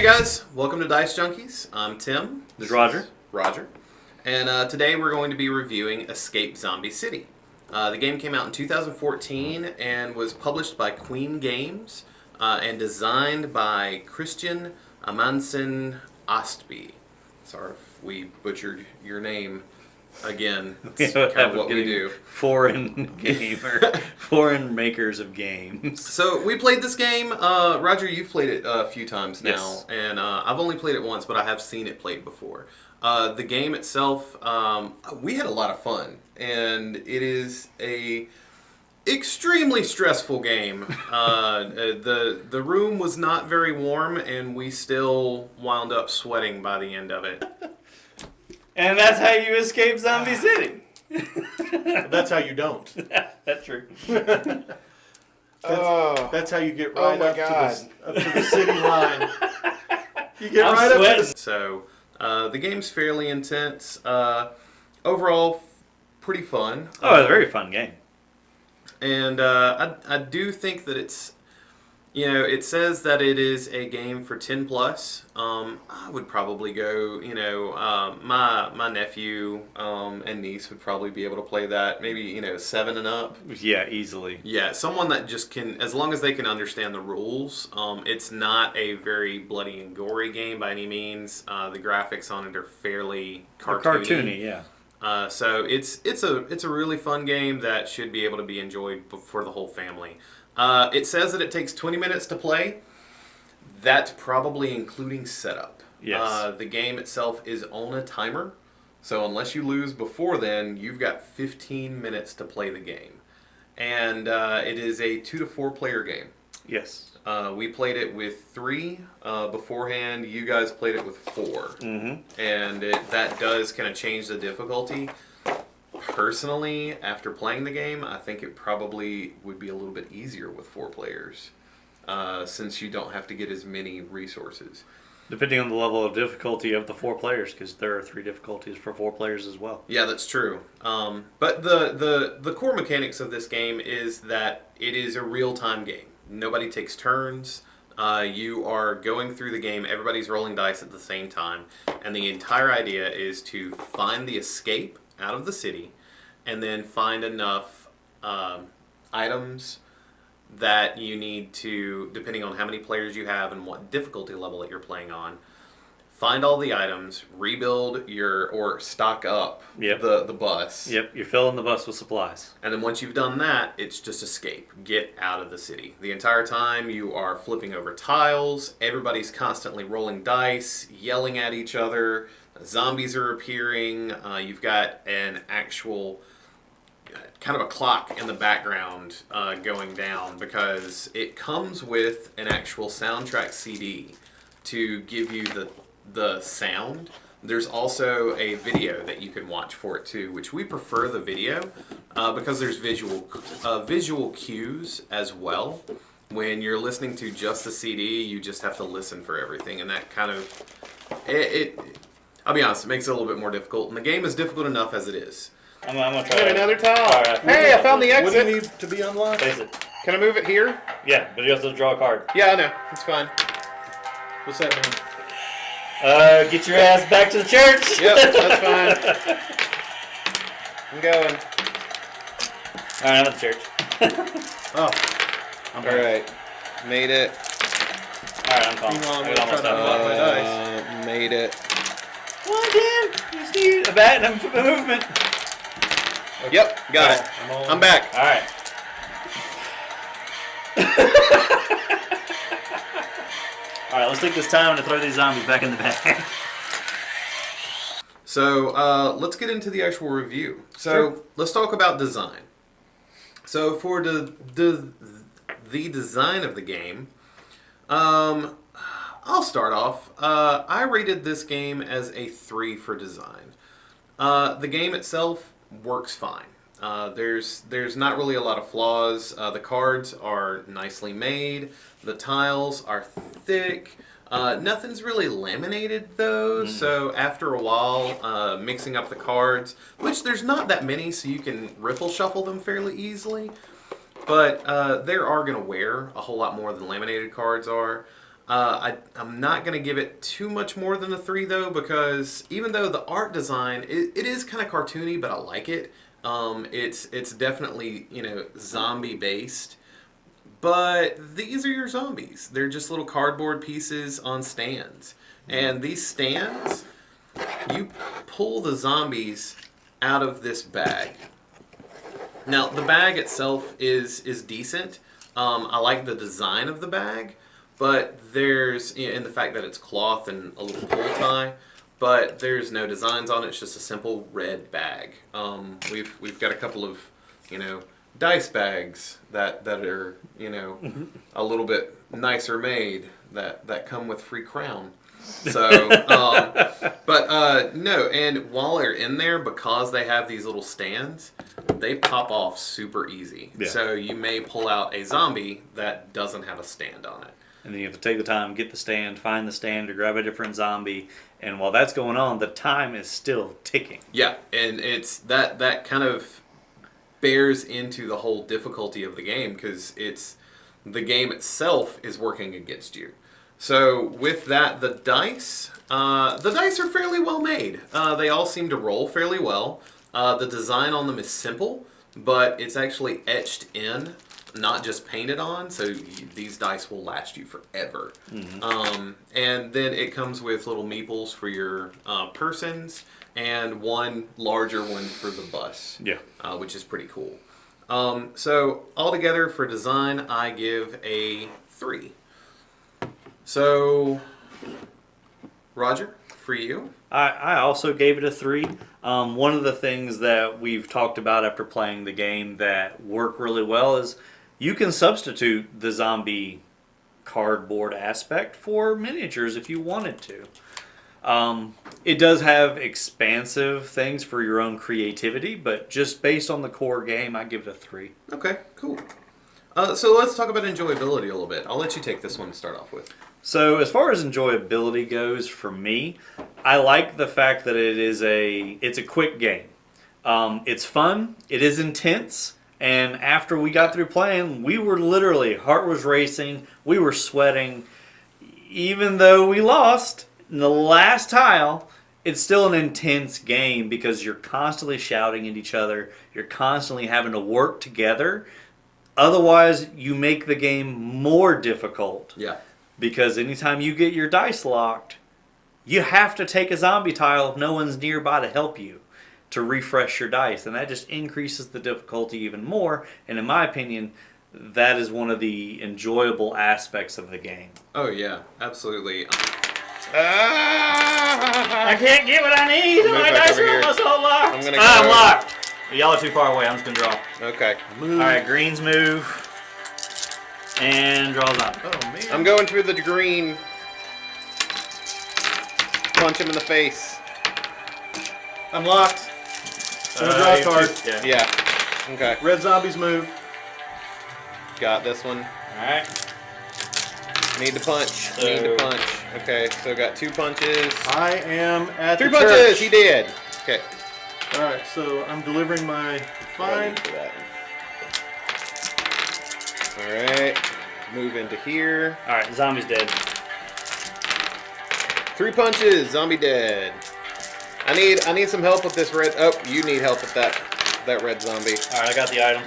Hey guys, welcome to Dicejunkies. I'm Tim. This is Roger. Roger. And today we're going to be reviewing Escape Zombie City. The game came out in 2014 and was published by Queen Games and designed by Christian Amansen Ostby. Sorry if we butchered your name again. It's kind of what we do. Foreign gamer, foreign makers of games. So we played this game. Roger, you've played it a few times now, Yes. and I've only played it once, but I have seen it played before. The game itself, we had a lot of fun, and it is a extremely stressful game. The room was not very warm, and we still wound up sweating by the end of it. And that's how you escape Zombie City. That's how you don't. That's true. That's how you get right up to the city line. You get I'm right sweating. up to the... So, the game's fairly intense. Overall, pretty fun. Oh, it's a very fun game. And I do think that it's, it says that it is a game for 10 plus. I would probably go, my nephew and niece would probably be able to play that. Maybe, 7 and up. Yeah, easily. Yeah, someone that just can, as long as they can understand the rules. It's not a very bloody and gory game by any means. The graphics on it are fairly cartoony. Yeah. So it's a really fun game that should be able to be enjoyed for the whole family. It says that it takes 20 minutes to play. That's probably including setup. Yes. The game itself is on a timer, so unless you lose before then, you've got 15 minutes to play the game. And it is a 2 to 4 player game. Yes. We played it with 3 beforehand. You guys played it with 4. Mm-hmm. And that does kind of change the difficulty. Personally, after playing the game, I think it probably would be a little bit easier with 4 players, since you don't have to get as many resources. Depending on the level of difficulty of the 4 players, because there are 3 difficulties for 4 players as well. Yeah, that's true. But the core mechanics of this game is that it is a real-time game. Nobody takes turns. You are going through the game. Everybody's rolling dice at the same time. And the entire idea is to find the escape out of the city and then find enough items that you need to, depending on how many players you have and what difficulty level that you're playing on, find all the items, rebuild or stock up the bus. Yep, you're filling the bus with supplies. And then once you've done that, it's just escape. Get out of the city. The entire time you are flipping over tiles, everybody's constantly rolling dice, yelling at each other, zombies are appearing, you've got an actual kind of a clock in the background going down because it comes with an actual soundtrack CD to give you the sound. There's also a video that you can watch for it too, which we prefer the video because there's visual cues as well. When you're listening to just the CD, you just have to listen for everything, and that kind of I'll be honest, it makes it a little bit more difficult, and the game is difficult enough as it is. I'm gonna try Get it. another tile. Right. Hey, I found the What do exit. you need to be unlocked? Face it. Can I move it here? Yeah, but you have to draw a card. Yeah, I know. It's fine. What's that mean? Get your ass back to the church. Yep, that's fine. I'm going. Alright, I'm at the church. Oh. Alright. Made it. Alright, I'm calm. Meanwhile, I'm I gonna got almost try to done. unlock my dice. Made it. Come on, Dan. You just need a bat and a movement. Yep, got it. I'm back. Alright. Alright, let's take this time to throw these zombies back in the bag. So, let's get into the actual review. So, Sure. Let's talk about design. So, for the design of the game, I'll start off. I rated this game as a 3 for design. The game itself works fine. There's not really a lot of flaws. The cards are nicely made. The tiles are thick. Nothing's really laminated though, so after a while, mixing up the cards, which there's not that many, so you can riffle shuffle them fairly easily, but they are going to wear a whole lot more than laminated cards are. I'm not going to give it too much more than a 3, though, because even though the art design, it is kind of cartoony, but I like it. It's definitely, zombie-based. But these are your zombies. They're just little cardboard pieces on stands. And these stands, you pull the zombies out of this bag. Now, the bag itself is decent. I like the design of the bag, but there's, in the fact that it's cloth and a little pull tie, but there's no designs on it. It's just a simple red bag. We've got a couple of, dice bags that are, a little bit nicer made that come with free crown. So, no, and while they're in there, because they have these little stands, they pop off super easy. Yeah. So you may pull out a zombie that doesn't have a stand on it. And then you have to take the time, get the stand, find the stand, or grab a different zombie. And while that's going on, the time is still ticking. Yeah, and it's that kind of bears into the whole difficulty of the game, because the game itself is working against you. So with that, the dice are fairly well made. They all seem to roll fairly well. The design on them is simple, but it's actually etched in, not just painted on, so these dice will last you forever. Mm-hmm. And then it comes with little meeples for your persons, and one larger one for the bus, which is pretty cool. So altogether for design, I give a 3. So, Roger, for you? I also gave it a 3. One of the things that we've talked about after playing the game that work really well is you can substitute the zombie cardboard aspect for miniatures if you wanted to. It does have expansive things for your own creativity, but just based on the core game, I give it a 3. Okay, cool. So let's talk about enjoyability a little bit. I'll let you take this one to start off with. So as far as enjoyability goes, for me, I like the fact that it's a quick game. It's fun, it is intense, and after we got through playing, we were literally, heart was racing, we were sweating. Even though we lost in the last tile, it's still an intense game because you're constantly shouting at each other, you're constantly having to work together. Otherwise, you make the game more difficult. Yeah. Because anytime you get your dice locked, you have to take a zombie tile if no one's nearby to help you to refresh your dice. And that just increases the difficulty even more. And in my opinion, that is one of the enjoyable aspects of the game. Oh, yeah. Absolutely. I can't get what I need. My dice are almost all locked. I'm locked. Y'all are too far away. I'm just going to draw. Okay. Move. All right, greens move. And draw zombie. Oh, man. I'm going through the green. Punch him in the face. I'm locked. I'm gonna draw a card. Yeah. Okay. Red zombies move. Got this one. Alright. Need to punch. Need to punch. Okay, so got 2 punches. I am at 3 the punches! church. He did! Okay. Alright, so I'm delivering my find. Alright. Move into here. Alright, zombie's dead. 3 punches! Zombie dead. I need some help with this red... Oh, you need help with that red zombie. Alright, I got the item.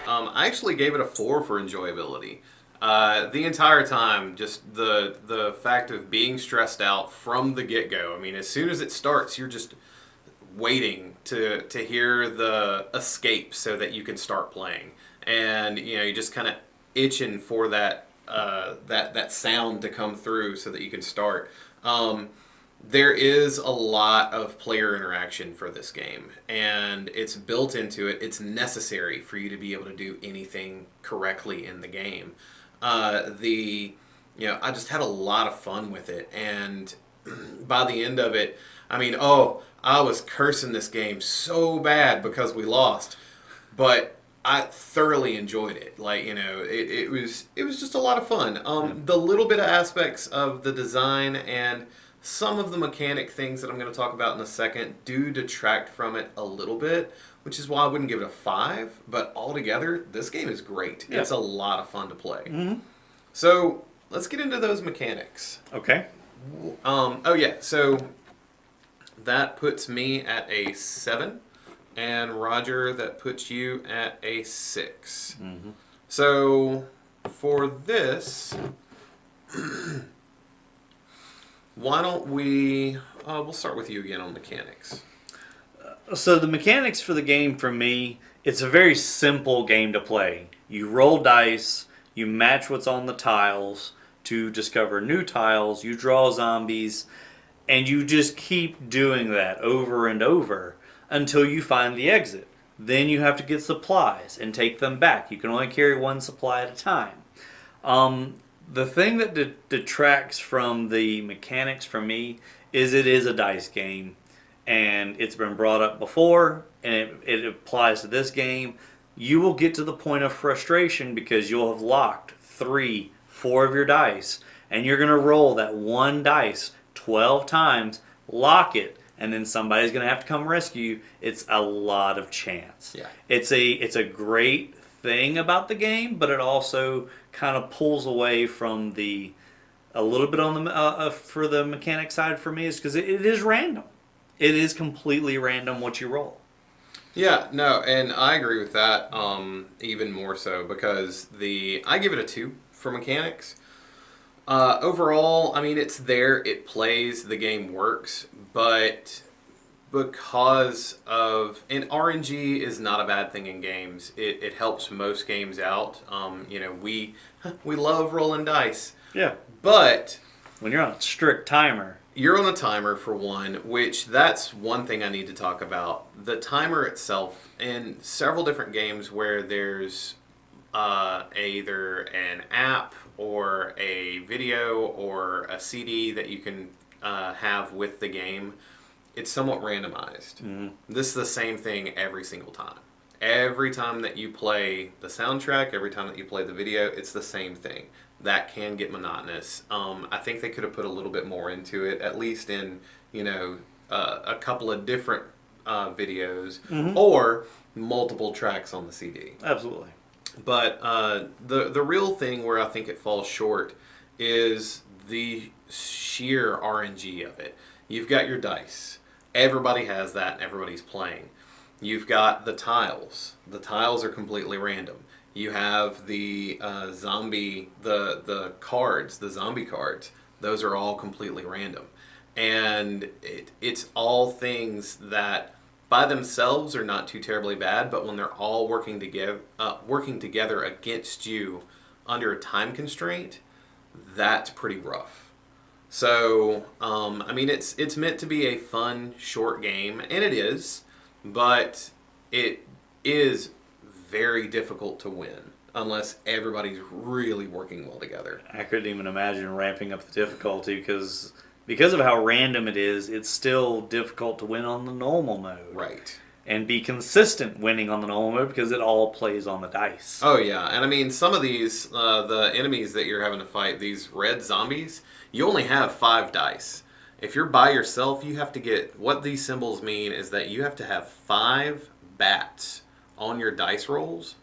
I actually gave it a 4 for enjoyability. The entire time, just the fact of being stressed out from the get-go. I mean, as soon as it starts, you're just waiting to hear the escape so that you can start playing. And, you're just kind of itching for that sound to come through so that you can start. There is a lot of player interaction for this game, and it's built into it. It's necessary for you to be able to do anything correctly in the game. I just had a lot of fun with it, and by the end of it, I was cursing this game so bad because we lost, but I thoroughly enjoyed it. Like, it was just a lot of fun. The little bit of aspects of the design and some of the mechanic things that I'm going to talk about in a second do detract from it a little bit, which is why I wouldn't give it a 5. But altogether, this game is great. Yeah. It's a lot of fun to play. Mm-hmm. So, let's get into those mechanics. Okay. Oh yeah, so that puts me at a 7, and Roger, that puts you at a 6. Mm-hmm. So for this, why don't we? We'll start with you again on mechanics. So the mechanics for the game for me, it's a very simple game to play. You roll dice, you match what's on the tiles to discover new tiles, you draw zombies, and you just keep doing that over and over until you find the exit. Then you have to get supplies and take them back. You can only carry one supply at a time. The thing that detracts from the mechanics for me is it is a dice game. And it's been brought up before, and it applies to this game. You will get to the point of frustration because you'll have locked 3, 4 of your dice, and you're going to roll that one dice 12 times, lock it, and then somebody's going to have to come rescue you. It's a lot of chance. Yeah. It's a great thing about the game, but it also kind of pulls away from a little bit on the for the mechanic side for me is because it is random. It is completely random what you roll. Yeah, no, and I agree with that even more so because I give it a 2 for mechanics. Overall, I mean, it's there, it plays, the game works, but because of, and RNG is not a bad thing in games. It helps most games out. We love rolling dice. Yeah. But when you're on a strict timer. You're on a timer for one, which that's one thing I need to talk about. The timer itself in several different games where there's either an app or a video or a CD that you can have with the game, it's somewhat randomized. Mm-hmm. This is the same thing every single time. Every time that you play the soundtrack, every time that you play the video, it's the same thing. That can get monotonous. I think they could have put a little bit more into it, at least in a couple of different videos or multiple tracks on the CD. Absolutely. But the real thing where I think it falls short is the sheer RNG of it. You've got your dice. Everybody has that, and everybody's playing. You've got the tiles. The tiles are completely random. You have the zombie, the cards, the zombie cards. Those are all completely random. And it's all things that by themselves are not too terribly bad, but when they're all working together against you under a time constraint, that's pretty rough. So, I mean, it's meant to be a fun, short game, and it is, but it is very difficult to win unless everybody's really working well together. I couldn't even imagine ramping up the difficulty because of how random it is, it's still difficult to win on the normal mode. Right. And be consistent winning on the normal mode because it all plays on the dice. Oh, yeah. And I mean, some of these, the enemies that you're having to fight, these red zombies, you only have 5 dice. If you're by yourself, you have to get, what these symbols mean is that you have to have 5 bats on your dice rolls,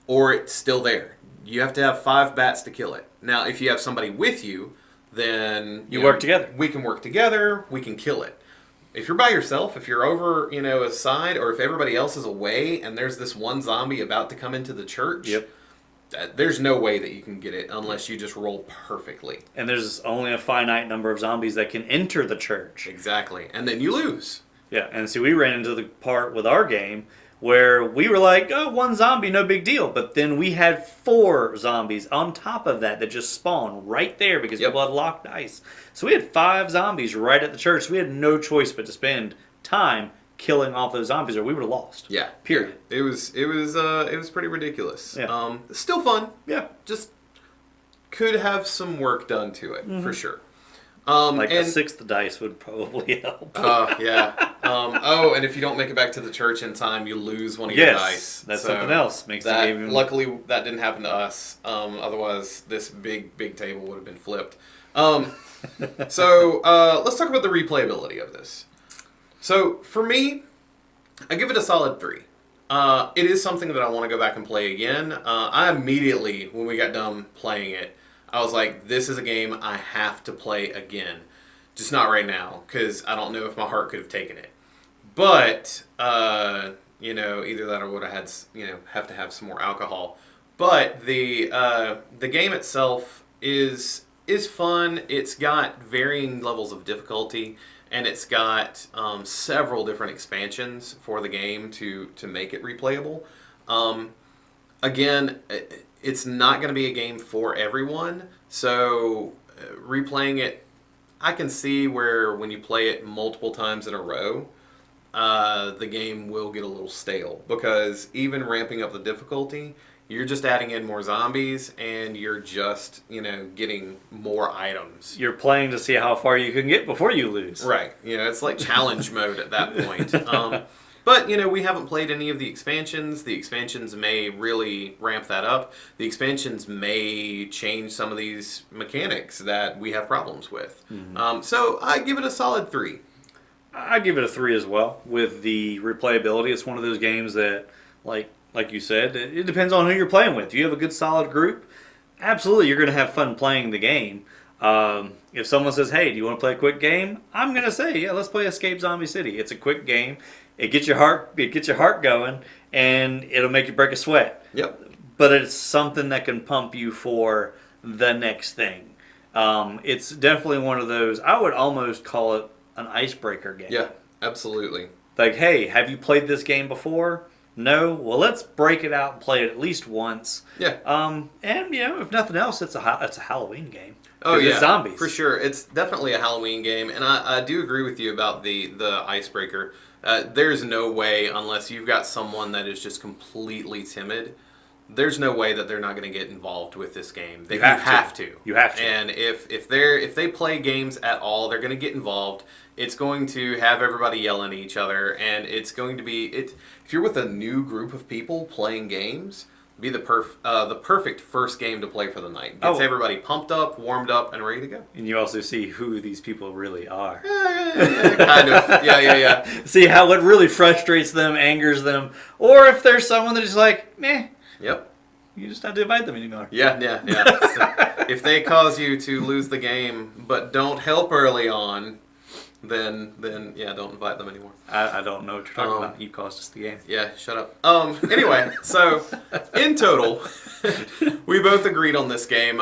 or it's still there. You have to have 5 bats to kill it. Now, if you have somebody with you, then you work together. We can work together. We can kill it. If you're by yourself, if you're over, a side, or if everybody else is away and there's this one zombie about to come into the church, there's no way that you can get it unless you just roll perfectly. And there's only a finite number of zombies that can enter the church. Exactly. And then you lose. Yeah, and so we ran into the part with our game where we were like, oh, 1 zombie, no big deal. But then we had 4 zombies on top of that just spawned right there because people had locked dice. So we had 5 zombies right at the church. So we had no choice but to spend time killing off those zombies or we would have lost. Yeah. Period. It was pretty ridiculous. Yeah. Still fun. Yeah. Just could have some work done to it, for sure. A 6th dice would probably help. Yeah. And if you don't make it back to the church in time, you lose one of your dice. That's something else. Makes the game even... Luckily, that didn't happen to us. Otherwise, this big table would have been flipped. So let's talk about the replayability of this. So for me, I give it a solid 3. It is something that I want to go back and play again. I immediately, when we got done playing it, I was like, this is a game I have to play again. Just not right now, because I don't know if my heart could have taken it. But, either that or would I had, have to have some more alcohol. But the game itself is fun. It's got varying levels of difficulty, and it's got several different expansions for the game to make it replayable. Again, it's not going to be a game for everyone, so replaying it, I can see where when you play it multiple times in a row, the game will get a little stale, because even ramping up the difficulty, you're just adding in more zombies, and you're just, getting more items. You're playing to see how far you can get before you lose. Right. It's like challenge mode at that point. But, we haven't played any of the expansions. The expansions may really ramp that up. The expansions may change some of these mechanics that we have problems with. Mm-hmm. So I give it a solid 3. I give it a 3 as well. With the replayability, it's one of those games that, like you said, it depends on who you're playing with. If you have a good solid group, absolutely you're going to have fun playing the game. If someone says, hey, do you want to play a quick game? I'm going to say, yeah, let's play Escape Zombie City. It's a quick game. It gets your heart going, and it'll make you break a sweat. Yep. But it's something that can pump you for the next thing. It's definitely one of those, I would almost call it an icebreaker game. Yeah, absolutely. Like, hey, have you played this game before? No? Well, let's break it out and play it at least once. Yeah. And, if nothing else, it's a Halloween game. Oh, yeah. It's zombies. For sure. It's definitely a Halloween game, and I do agree with you about the icebreaker. There's no way, unless you've got someone that is just completely timid, there's no way that they're not going to get involved with this game. You have to. You have to. And if they play games at all, they're going to get involved. It's going to have everybody yelling at each other, and it's going to be if you're with a new group of people playing games, be the perfect first game to play for the night. Gets everybody pumped up, warmed up, and ready to go. And you also see who these people really are. Yeah, kind of. Yeah. See what really frustrates them, angers them, or if there's someone that's just like, meh. Yep. You just don't have to invite them anymore. Yeah. So if they cause you to lose the game, but don't help early on, then don't invite them anymore. I don't know what you're talking about. You caused us the game. Yeah, shut up. Anyway, so in total, we both agreed on this game.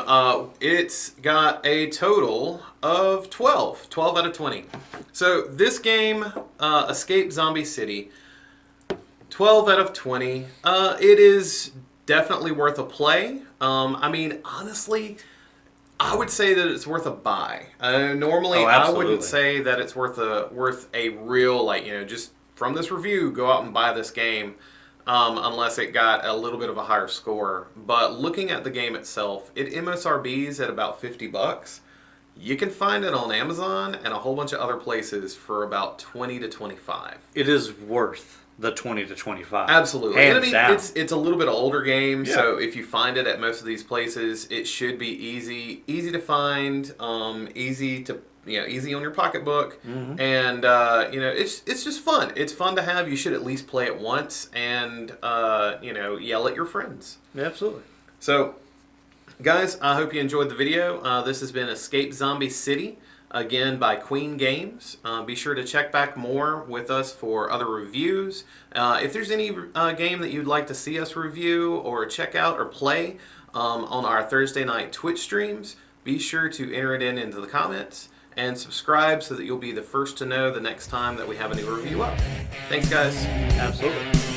It's got a total of 12 out of 20. So this game, Escape Zombie City, 12 out of 20. It is definitely worth a play. Honestly, I would say that it's worth a buy. Normally, I wouldn't say that it's worth a real, just from this review, go out and buy this game, unless it got a little bit of a higher score. But looking at the game itself, it MSRBs at about $50. You can find it on Amazon and a whole bunch of other places for about $20 to $25. It is worth the $20 to $25. Absolutely. Hands down. It's a little bit of older game, yeah. So if you find it at most of these places, it should be easy to find, easy on your pocketbook, mm-hmm. and it's just fun. It's fun to have. You should at least play it once, and yell at your friends. Yeah, absolutely. So, guys, I hope you enjoyed the video. This has been Escape Zombie City. Again, by Queen Games. Be sure to check back more with us for other reviews. If there's any game that you'd like to see us review or check out or play on our Thursday night Twitch streams, be sure to enter it into the comments and subscribe so that you'll be the first to know the next time that we have a new review up. Thanks, guys. Absolutely.